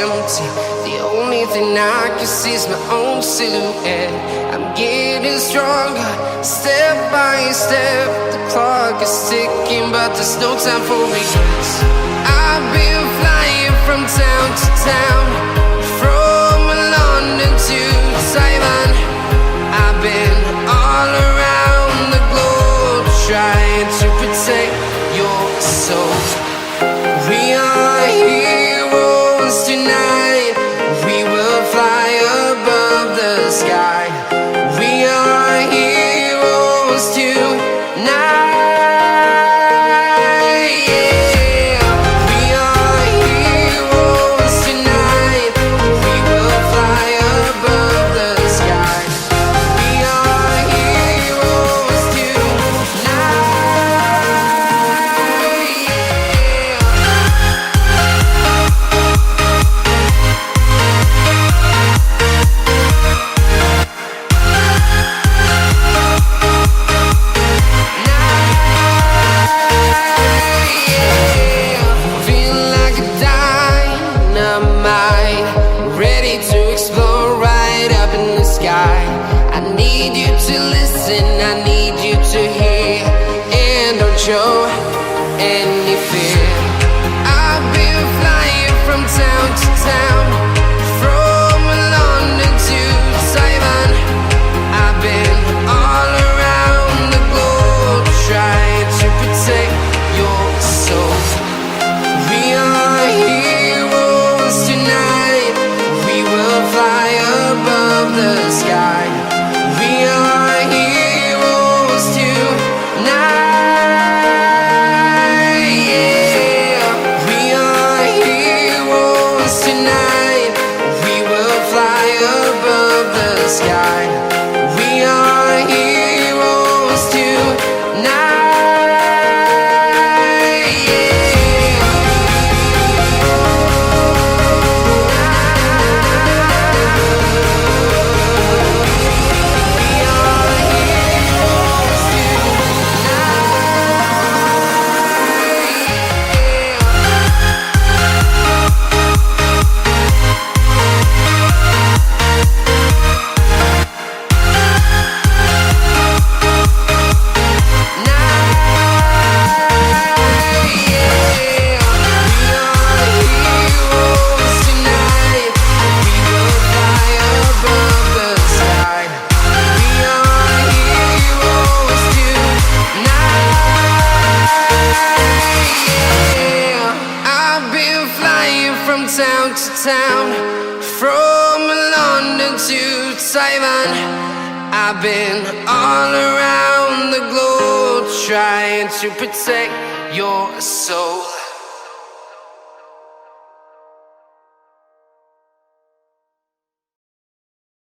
empty. The only thing I can see is my own silhouette. I'm getting stronger, step by step. The clock is ticking, but there's no time for regrets. I've been flying from town to town, from London to Taiwan. I've been all around the globe, trying to protect your soul. We are heroes tonight. We will fly above the sky. We are heroes tonight. I need you to listen, I need you to hear, and don't show any fear. I've been flying from town to town, from London to Taiwan. I've been all around the globe, trying to protect your soul. We are heroes tonight. We will fly above the sky. We are heroes tonight. Yeah. We are heroes tonight. We will fly above the sky. We are heroes tonight. Town to town, from London to Taiwan. I've been all around the globe, trying to protect your soul.